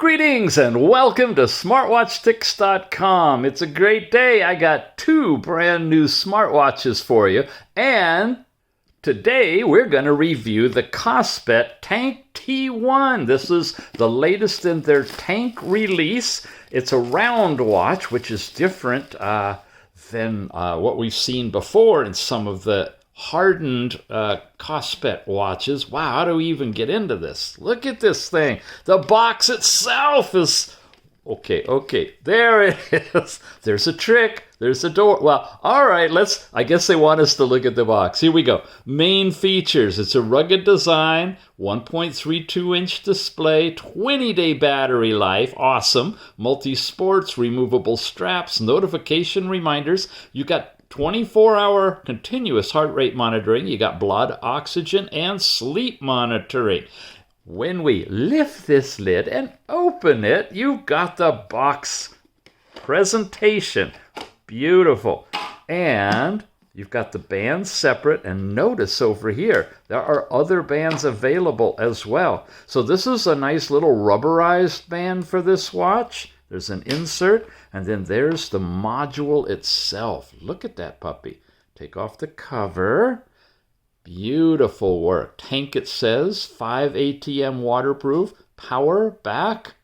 Greetings and welcome to smartwatchtics.com. It's a great day. I got two brand new smartwatches for you. And today we're going to review the Kospet Tank T1. This is the latest in their tank release. It's a round watch, which is different than what we've seen before in some of the hardened Kospet watches. Wow, how do we even get into this? Look at this thing. The box itself is... Okay, there it is. There's a trick. There's a door. Well, all right, I guess they want us to look at the box. Here we go. Main features. It's a rugged design, 1.32-inch display, 20-day battery life. Awesome. Multi-sports, removable straps, notification reminders. You got 24-hour continuous heart rate monitoring. You got blood oxygen and sleep monitoring. When we lift this lid and open it, you've got the box presentation. Beautiful. And you've got the bands separate, and notice over here, there are other bands available as well. So this is a nice little rubberized band for this watch. There's an insert, and then there's the module itself. Look at that puppy. Take off the cover. Beautiful work. Tank, it says, 5 ATM waterproof, power back.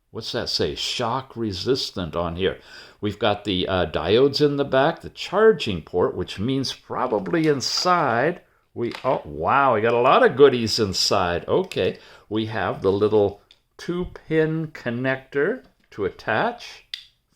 What's that say? Shock resistant on here. We've got the diodes in the back, the charging port, which means probably inside. Oh, wow, we got a lot of goodies inside. Okay, we have the little 2-pin connector to attach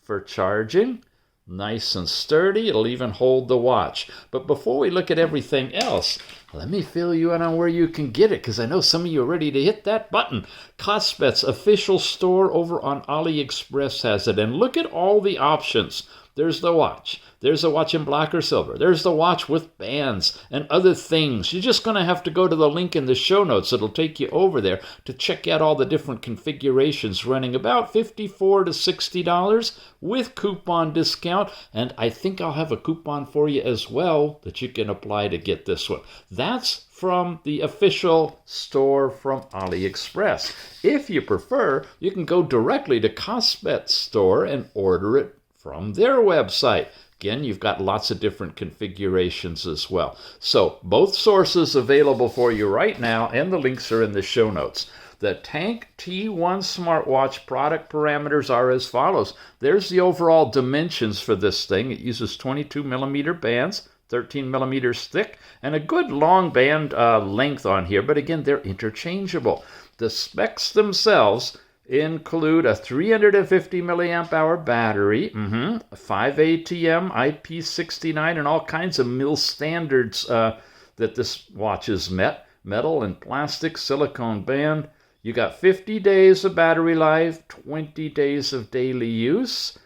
for charging. Nice and sturdy. It'll even hold the watch. But before we look at everything else, let me fill you in on where you can get it, because I know some of you are ready to hit that button. Kospet's official store over on AliExpress has it. And look at all the options. There's the watch. There's a watch in black or silver. There's the watch with bands and other things. You're just going to have to go to the link in the show notes. It'll take you over there to check out all the different configurations, running about $54 to $60 with coupon discount. And I think I'll have a coupon for you as well that you can apply to get this one. That's from the official store from AliExpress. If you prefer, you can go directly to Kospet's store and order it from their website. Again, you've got lots of different configurations as well. So both sources available for you right now, and the links are in the show notes. The Tank T1 smartwatch product parameters are as follows. There's the overall dimensions for this thing. It uses 22 millimeter bands, 13 millimeters thick, and a good long band length on here. But again, they're interchangeable. The specs themselves include a 350 milliamp hour battery, 5 ATM, IP69, and all kinds of mil standards that this watch has met. Metal and plastic, silicone band. You got 50 days of battery life, 20 days of daily use.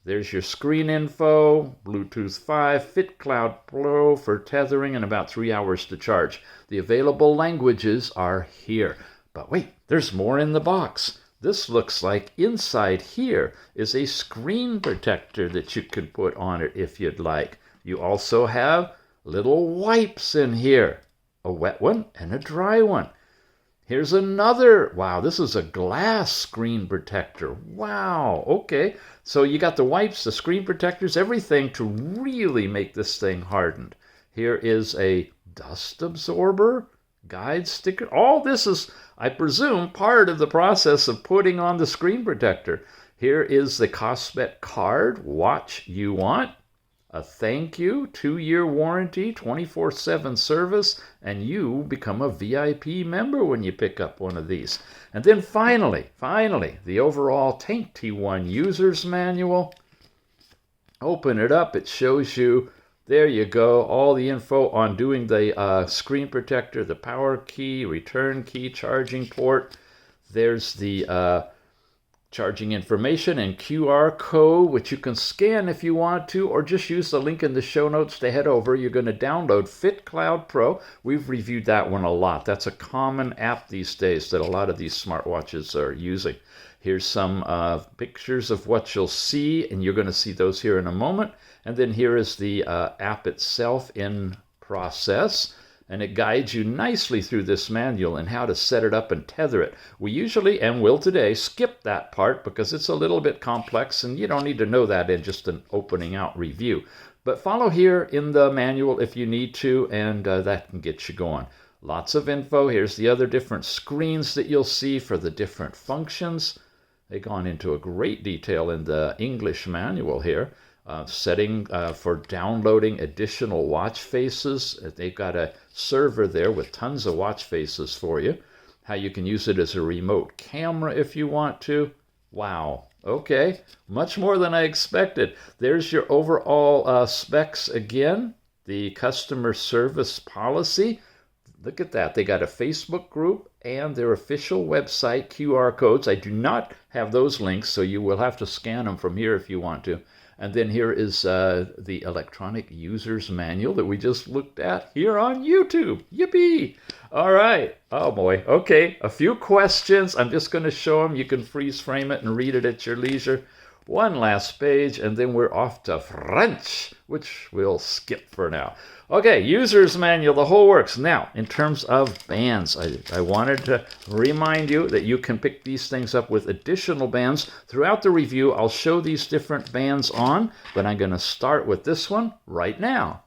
There's your screen info, Bluetooth 5, FitCloudPro for tethering, and about 3 hours to charge. The available languages are here. But wait, there's more in the box. This looks like inside here is a screen protector that you could put on it if you'd like. You also have little wipes in here, a wet one and a dry one. Here's another. Wow, this is a glass screen protector. Wow, okay. So you got the wipes, the screen protectors, everything to really make this thing hardened. Here is a dust absorber, guide sticker. All this is, I presume, part of the process of putting on the screen protector. Here is the Kospet card, watch you want, a thank you, 2-year warranty, 24/7 service, and you become a VIP member when you pick up one of these. And then finally, the overall Tank T1 user's manual. Open it up, it shows you, there you go, all the info on doing the screen protector, the power key, return key, charging port. There's the charging information and QR code, which you can scan if you want to, or just use the link in the show notes to head over. You're going to download FitCloudPro. We've reviewed that one a lot. That's a common app these days that a lot of these smartwatches are using. Here's some pictures of what you'll see, and you're going to see those here in a moment. And then here is the app itself in process. and it guides you nicely through this manual and how to set it up and tether it. We usually, and will today, skip that part because it's a little bit complex and you don't need to know that in just an opening out review. But follow here in the manual if you need to, and that can get you going. Lots of info. Here's the other different screens that you'll see for the different functions. They've gone into a great detail in the English manual here. Setting for downloading additional watch faces. They've got a server there with tons of watch faces for you. How you can use it as a remote camera if you want to. Wow. Okay. Much more than I expected. There's your overall specs again. The customer service policy. Look at that. They got a Facebook group and their official website QR codes. I do not have those links, so you will have to scan them from here if you want to. And then here is the electronic user's manual that we just looked at here on YouTube. Yippee! All right. Oh, boy. Okay. A few questions. I'm just going to show them. You can freeze frame it and read it at your leisure. One last page, and then we're off to French, which we'll skip for now. Okay, user's manual, the whole works. Now, in terms of bands, I wanted to remind you that you can pick these things up with additional bands. Throughout the review, I'll show these different bands on, but I'm going to start with this one right now.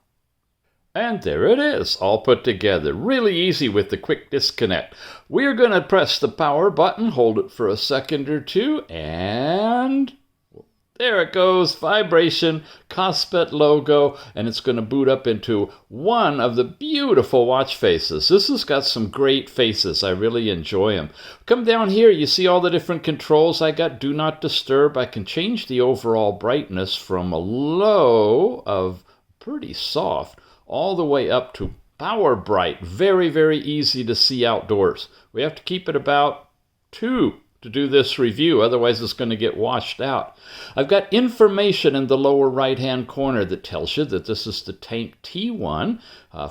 And there it is, all put together. Really easy with the quick disconnect. We're going to press the power button, hold it for a second or two, and there it goes, vibration, Kospet logo, and it's going to boot up into one of the beautiful watch faces. This has got some great faces. I really enjoy them. Come down here, you see all the different controls. I got Do Not Disturb. I can change the overall brightness from a low of pretty soft all the way up to power bright. Very, very easy to see outdoors. We have to keep it about 2 to do this review, otherwise it's going to get washed out. I've got information in the lower right hand corner that tells you that this is the Tank T1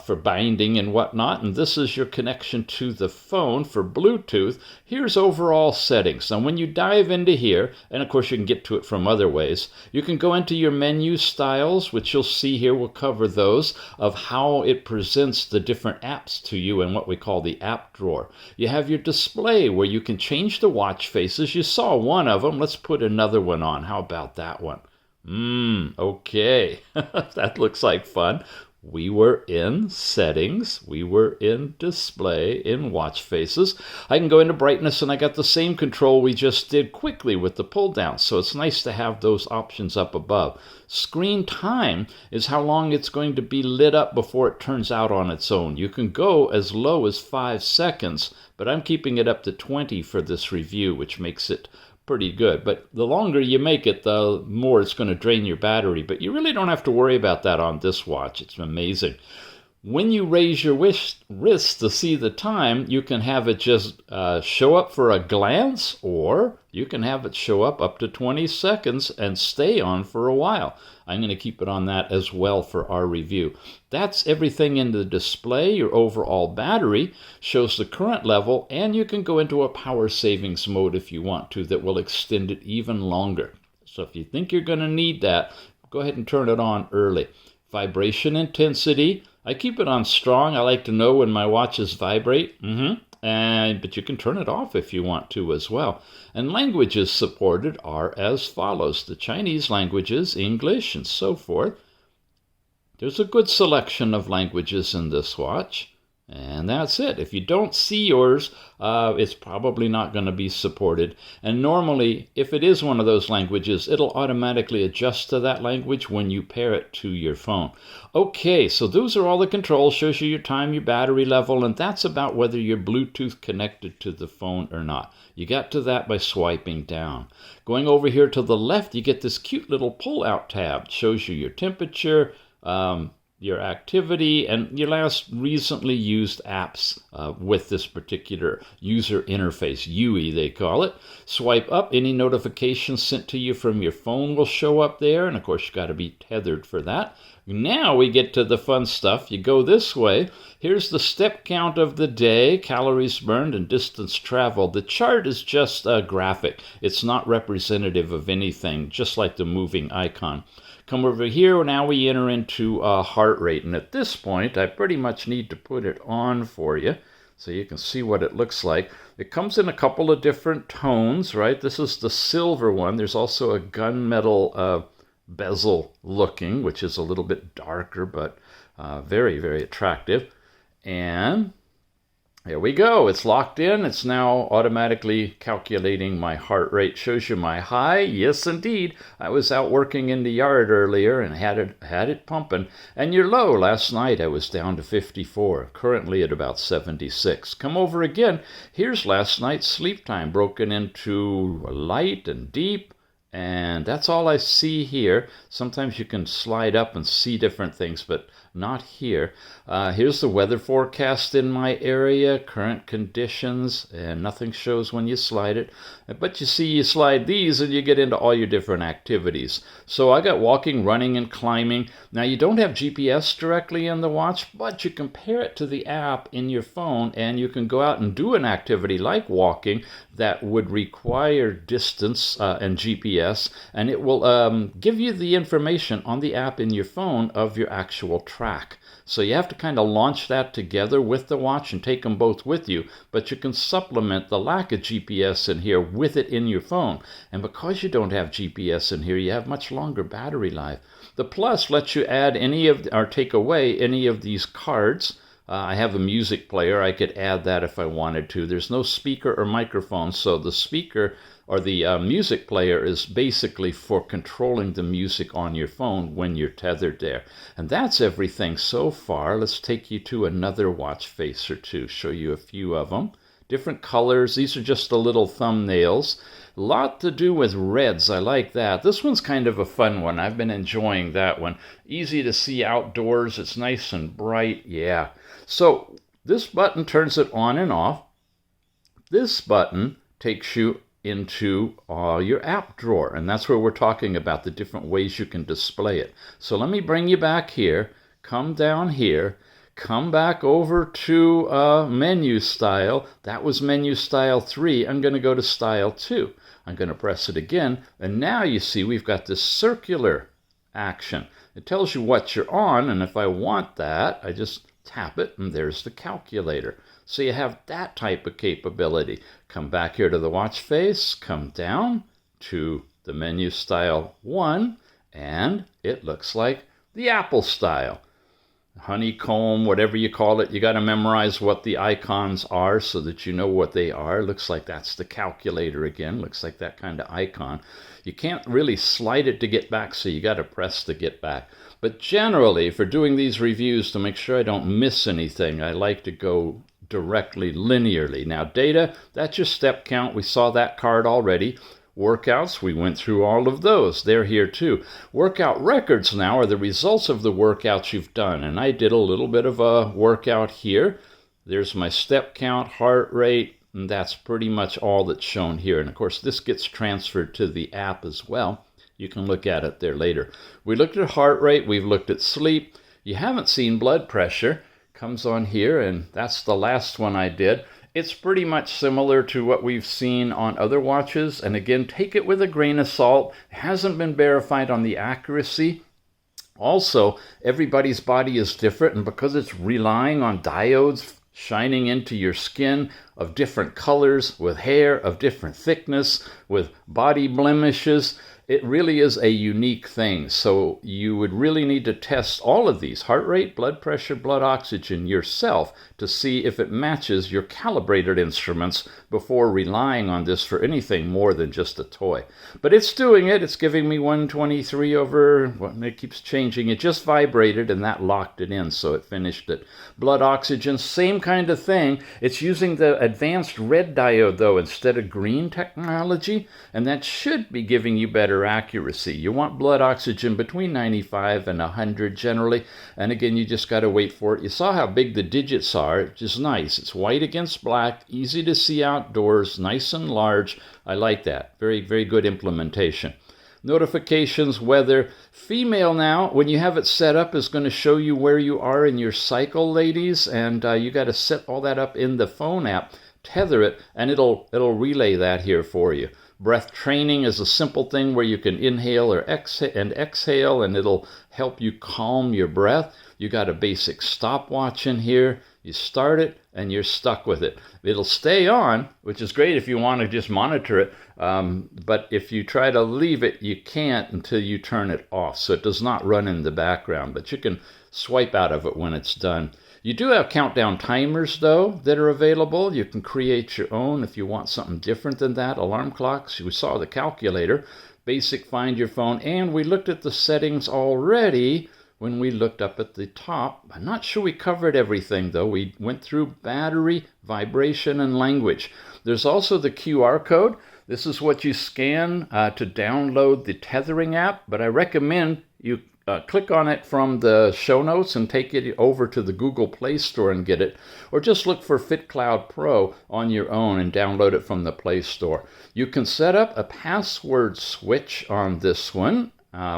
for binding and whatnot, and this is your connection to the phone for Bluetooth. Here's overall settings. Now when you dive into here, and of course you can get to it from other ways, you can go into your menu styles, which you'll see here. We'll cover those, of how it presents the different apps to you in what we call the app drawer. You have your display where you can change the watch faces. You saw one of them. Let's put another one on. How about that one? Okay. That looks like fun. We were in settings. We were in display, in watch faces. I can go into brightness, and I got the same control we just did quickly with the pull down. So it's nice to have those options up above. Screen time is how long it's going to be lit up before it turns out on its own. You can go as low as 5 seconds, but I'm keeping it up to 20 for this review, which makes it pretty good. But the longer you make it, the more it's going to drain your battery. But you really don't have to worry about that on this watch. It's amazing. When you raise your wrist to see the time, you can have it just show up for a glance, or you can have it show up to 20 seconds and stay on for a while. I'm going to keep it on that as well for our review. That's everything in the display. Your overall battery shows the current level, and you can go into a power savings mode if you want to that will extend it even longer. So if you think you're going to need that, go ahead and turn it on early. Vibration intensity, I keep it on strong. I like to know when my watches vibrate. But you can turn it off if you want to as well. And languages supported are as follows. The Chinese languages, English, and so forth. There's a good selection of languages in this watch. And that's it. If you don't see yours, it's probably not going to be supported. And normally, if it is one of those languages, it'll automatically adjust to that language when you pair it to your phone. Okay, so those are all the controls. Shows you your time, your battery level, and that's about whether you're Bluetooth connected to the phone or not. You got to that by swiping down. Going over here to the left, you get this cute little pull-out tab. It shows you your temperature, your activity, and your last recently used apps with this particular user interface, UI they call it. Swipe up, any notifications sent to you from your phone will show up there, and of course you got to be tethered for that. Now we get to the fun stuff. You go this way. Here's the step count of the day, calories burned, and distance traveled. The chart is just a graphic. It's not representative of anything, just like the moving icon. Come over here. Now we enter into heart rate. And at this point, I pretty much need to put it on for you so you can see what it looks like. It comes in a couple of different tones, right? This is the silver one. There's also a gunmetal bezel looking, which is a little bit darker, but very, very attractive. And here we go. It's locked in. It's now automatically calculating my heart rate. Shows you my high. Yes, indeed. I was out working in the yard earlier and had it pumping. And your low. Last night I was down to 54. Currently at about 76. Come over again. Here's last night's sleep time broken into light and deep. And that's all I see here. Sometimes you can slide up and see different things, but not here. Here's the weather forecast in my area, current conditions, and nothing shows when you slide it. But you see, you slide these and you get into all your different activities. So I got walking, running, and climbing. Now you don't have GPS directly in the watch, but you compare it to the app in your phone, and you can go out and do an activity like walking that would require distance and GPS, and it will give you the information on the app in your phone of your actual track. So you have to kind of launch that together with the watch and take them both with you, but you can supplement the lack of GPS in here with it in your phone. And because you don't have GPS in here, you have much longer battery life. The Plus lets you add any of, or take away any of these cards. I have a music player. I could add that if I wanted to. There's no speaker or microphone, so the speaker or the music player is basically for controlling the music on your phone when you're tethered there. And that's everything so far. Let's take you to another watch face or two, show you a few of them. Different colors. These are just the little thumbnails. A lot to do with reds. I like that. This one's kind of a fun one. I've been enjoying that one. Easy to see outdoors. It's nice and bright. Yeah. So this button turns it on and off. This button takes you into your app drawer, and that's where we're talking about the different ways you can display it. So let me bring you back here, come down here, come back over to menu style. That was menu style 3. I'm going to go to style 2. I'm going to press it again, and now you see we've got this circular action. It tells you what you're on, and if I want that, I just tap it, and there's the calculator. So you have that type of capability. Come back here to the watch face, come down to the menu style 1, and it looks like the Apple style. Honeycomb, whatever you call it, you got to memorize what the icons are so that you know what they are. Looks like that's the calculator again. Looks like that kind of icon. You can't really slide it to get back, so you got to press to get back. But generally, for doing these reviews, to make sure I don't miss anything, I like to go directly linearly. Now, data, that's your step count. We saw that card already. Workouts, we went through all of those. They're here too. Workout records now are the results of the workouts you've done. And I did a little bit of a workout here. There's my step count, heart rate, and that's pretty much all that's shown here. And of course, this gets transferred to the app as well. You can look at it there later. We looked at heart rate. We've looked at sleep. You haven't seen blood pressure. Comes on here, and that's the last one I did. It's pretty much similar to what we've seen on other watches. And again, take it with a grain of salt. It hasn't been verified on the accuracy. Also, everybody's body is different, and because it's relying on diodes shining into your skin of different colors, with hair of different thickness, with body blemishes, it really is a unique thing. So you would really need to test all of these, heart rate, blood pressure, blood oxygen, yourself to see if it matches your calibrated instruments before relying on this for anything more than just a toy. But it's doing it. It's giving me 123 over, well, it keeps changing. It just vibrated and that locked it in, so it finished it. Blood oxygen, same kind of thing. It's using the advanced red diode though instead of green technology, and that should be giving you better accuracy. You want blood oxygen between 95 and 100 generally, and again, you just got to wait for it. You saw how big the digits are, which is nice. It's white against black, easy to see outdoors, nice and large. I like that. Very, very good implementation. notifications, weather. Female now, when you have it set up, is going to show you where you are in your cycle, ladies, and you got to set all that up in the phone app, tether it, and it'll relay that here for you. Breath training is a simple thing where you can inhale or exhale, and it'll help you calm your breath. You got a basic stopwatch in here. You start it, and you're stuck with it. It'll stay on, which is great if you want to just monitor it, but if you try to leave it, you can't until you turn it off, so it does not run in the background, but you can swipe out of it when it's done. You do have countdown timers, though, that are available. You can create your own if you want something different than that. Alarm clocks, we saw the calculator, basic find your phone, and we looked at the settings already when we looked up at the top. I'm not sure we covered everything, though. We went through battery, vibration, and language. There's also the QR code. This is what you scan to download the Tethering app, but I recommend you click on it from the show notes and take it over to the Google Play Store and get it, or just look for FitCloudPro on your own and download it from the Play Store. You can set up a password switch on this one,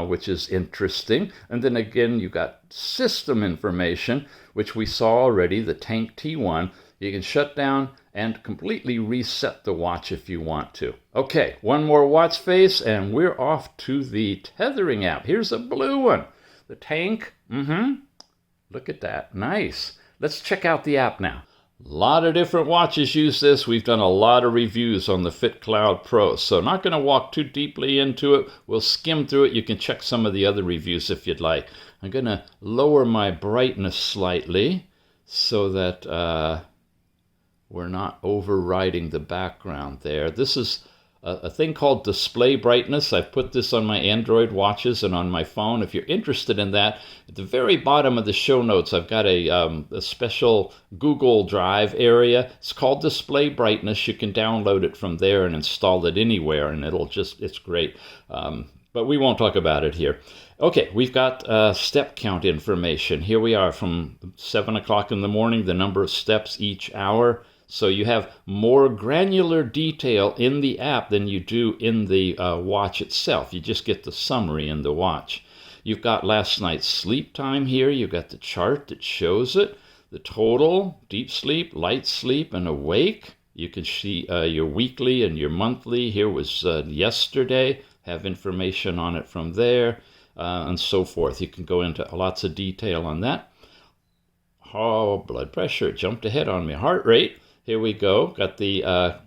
which is interesting. And then again, you got system information, which we saw already, the Tank T1. You can shut down and completely reset the watch if you want to. Okay, one more watch face, and we're off to the Tethering app. Here's a blue one. The Tank. Look at that. Nice. Let's check out the app now. A lot of different watches use this. We've done a lot of reviews on the FitCloudPro, so not going to walk too deeply into it. We'll skim through it. You can check some of the other reviews if you'd like. I'm going to lower my brightness slightly so that we're not overriding the background there. This is a thing called display brightness. I've put this on my Android watches and on my phone. If you're interested in that, at the very bottom of the show notes, I've got a special Google Drive area. It's called display brightness. You can download it from there and install it anywhere, and it's great. But we won't talk about it here. Okay, we've got step count information. Here we are from 7 o'clock in the morning, the number of steps each hour. So you have more granular detail in the app than you do in the watch itself. You just get the summary in the watch. You've got last night's sleep time here. You've got the chart that shows it, the total, deep sleep, light sleep, and awake. You can see your weekly and your monthly. Here was yesterday. Have information on it from there, and so forth. You can go into lots of detail on that. Oh, blood pressure. It jumped ahead on me. Heart rate. Here we go. Got the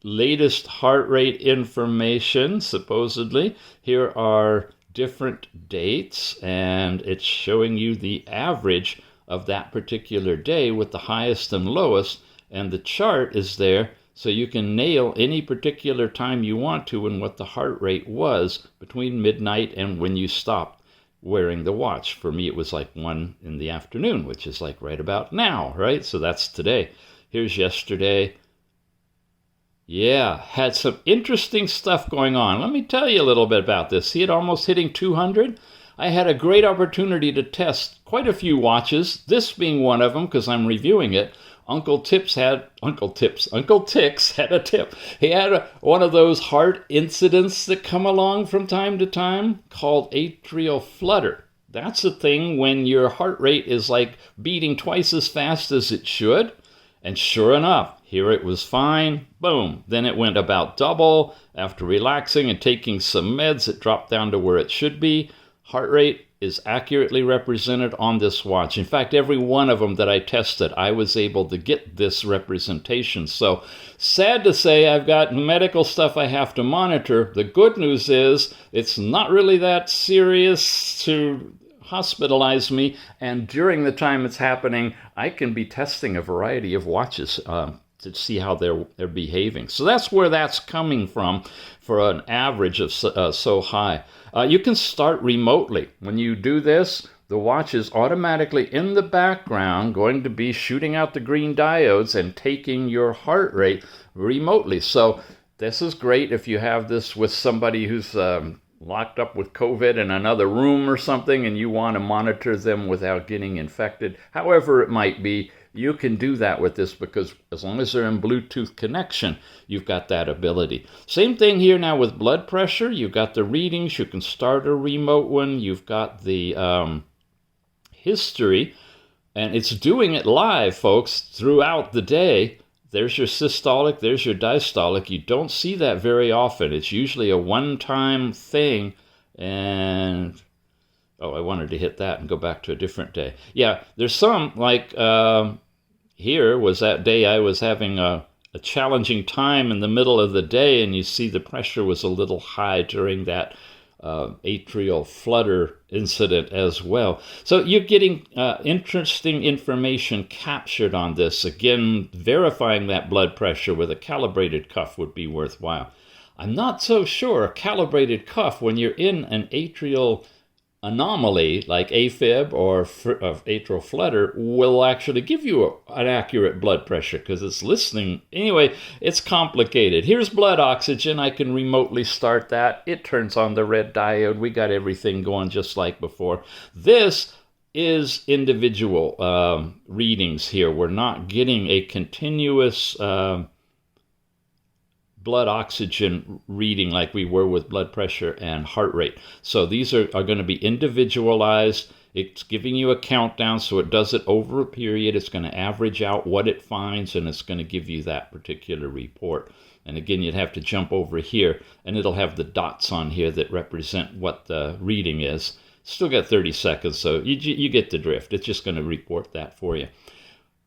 latest heart rate information, supposedly. Here are different dates, and it's showing you the average of that particular day with the highest and lowest, and the chart is there so you can nail any particular time you want to and what the heart rate was between midnight and when you stopped wearing the watch. For me, it was like 1 in the afternoon, which is like right about now, right? So that's today. Here's yesterday. Yeah, had some interesting stuff going on. Let me tell you a little bit about this. See it almost hitting 200? I had a great opportunity to test quite a few watches, this being one of them because I'm reviewing it. Uncle Tix had a tip. He had one of those heart incidents that come along from time to time called atrial flutter. That's the thing when your heart rate is like beating twice as fast as it should. And sure enough, here it was fine. Boom. Then it went about double. After relaxing and taking some meds, it dropped down to where it should be. Heart rate is accurately represented on this watch. In fact, every one of them that I tested, I was able to get this representation. So sad to say, I've got medical stuff I have to monitor. The good news is it's not really that serious to hospitalize me, and during the time it's happening, I can be testing a variety of watches to see how they're behaving. So that's where that's coming from for an average of so high. You can start remotely. When you do this, the watch is automatically in the background going to be shooting out the green diodes and taking your heart rate remotely. So this is great if you have this with somebody who's locked up with COVID in another room or something and you want to monitor them without getting infected. However it might be, you can do that with this because as long as they're in Bluetooth connection, you've got that ability. Same thing here now with blood pressure. You've got the readings. You can start a remote one. You've got the history, and it's doing it live, folks, throughout the day. There's your systolic, there's your diastolic. You don't see that very often. It's usually a one-time thing, and oh, I wanted to hit that and go back to a different day. Yeah, there's some, like here was that day I was having a challenging time in the middle of the day, and you see the pressure was a little high during that atrial flutter incident as well. So you're getting interesting information captured on this. Again, verifying that blood pressure with a calibrated cuff would be worthwhile. I'm not so sure a calibrated cuff, when you're in an atrial anomaly like AFib or atrial flutter, will actually give you an accurate blood pressure because it's listening. Anyway, it's complicated. Here's blood oxygen. I can remotely start that. It turns on the red diode. We got everything going just like before. This is individual readings here. We're not getting a continuous blood oxygen reading like we were with blood pressure and heart rate. So these are going to be individualized. It's giving you a countdown, so it does it over a period. It's going to average out what it finds, and it's going to give you that particular report. And again, you'd have to jump over here, and it'll have the dots on here that represent what the reading is. Still got 30 seconds, so you get the drift. It's just going to report that for you.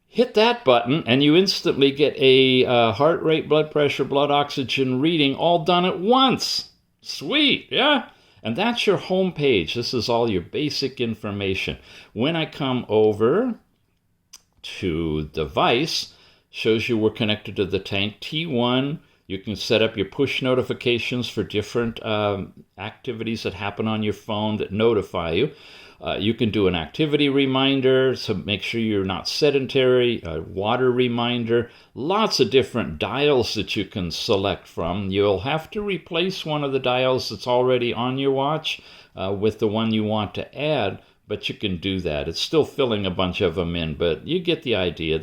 Hit that button, and you instantly get a heart rate, blood pressure, blood oxygen reading all done at once. Sweet, yeah? And that's your home page. This is all your basic information. When I come over to device, shows you we're connected to the tank T1. You can set up your push notifications for different activities that happen on your phone that notify you. You can do an activity reminder, so make sure you're not sedentary, a water reminder, lots of different dials that you can select from. You'll have to replace one of the dials that's already on your watch with the one you want to add, but you can do that. It's still filling a bunch of them in, but you get the idea.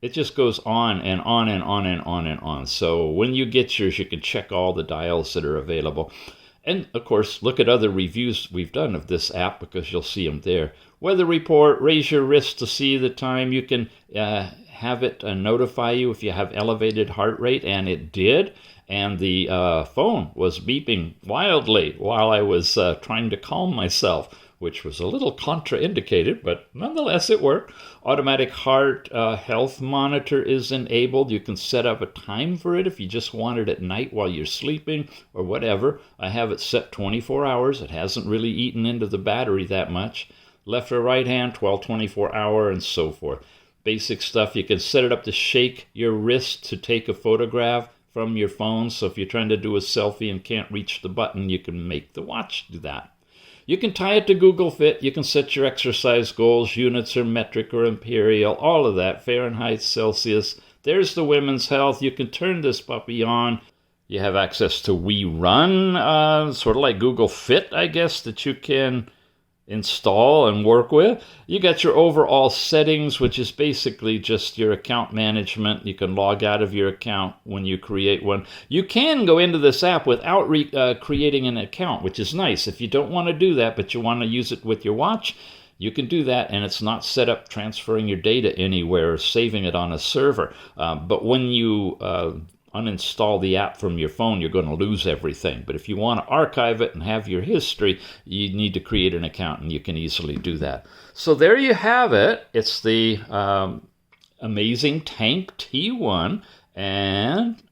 It just goes on and on and on and on and on. So when you get yours, you can check all the dials that are available. And, of course, look at other reviews we've done of this app because you'll see them there. Weather report, raise your wrist to see the time. You can have it notify you if you have elevated heart rate, and it did. And the phone was beeping wildly while I was trying to calm myself, which was a little contraindicated, but nonetheless it worked. Automatic heart health monitor is enabled. You can set up a time for it if you just want it at night while you're sleeping or whatever. I have it set 24 hours. It hasn't really eaten into the battery that much. Left or right hand, 12, 24 hour, and so forth. Basic stuff. You can set it up to shake your wrist to take a photograph from your phone. So if you're trying to do a selfie and can't reach the button, you can make the watch do that. You can tie it to Google Fit. You can set your exercise goals, units or metric or imperial, all of that, Fahrenheit, Celsius. There's the women's health. You can turn this puppy on. You have access to We Run, sort of like Google Fit, I guess, that you can install and work with. You got your overall settings, which is basically just your account management. You can log out of your account when you create one. You can go into this app without creating an account, which is nice. If you don't want to do that, but you want to use it with your watch, you can do that, and it's not set up transferring your data anywhere or saving it on a server. But when you uninstall the app from your phone, you're going to lose everything. But if you want to archive it and have your history, you need to create an account, and you can easily do that. So there you have it. It's the amazing Tank T1, and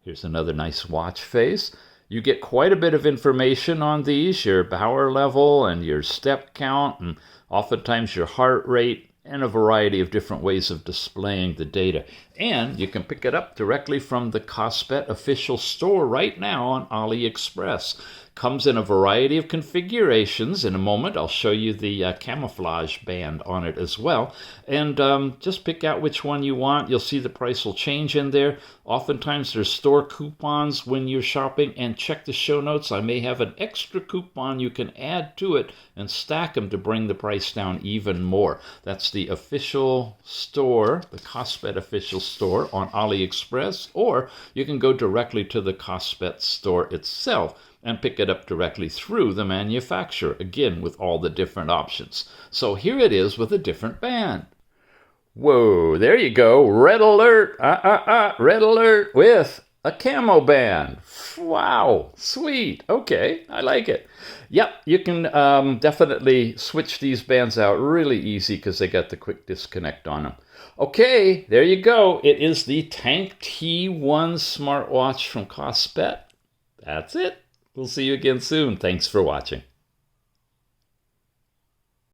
here's another nice watch face. You get quite a bit of information on these, your power level and your step count, and oftentimes your heart rate, and a variety of different ways of displaying the data. And you can pick it up directly from the Kospet official store right now on AliExpress. Comes in a variety of configurations. In a moment, I'll show you the camouflage band on it as well. And just pick out which one you want. You'll see the price will change in there. Oftentimes, there's store coupons when you're shopping. And check the show notes. I may have an extra coupon you can add to it and stack them to bring the price down even more. That's the official store, the Kospet official store on AliExpress. Or you can go directly to the Kospet store itself and pick it up directly through the manufacturer, again with all the different options. So here it is with a different band. Whoa, there you go, red alert, red alert with a camo band. Wow, sweet, okay, I like it. Yep, you can definitely switch these bands out really easy because they got the quick disconnect on them. Okay, there you go, it is the Tank T1 smartwatch from Kospet. That's it. We'll see you again soon. Thanks for watching.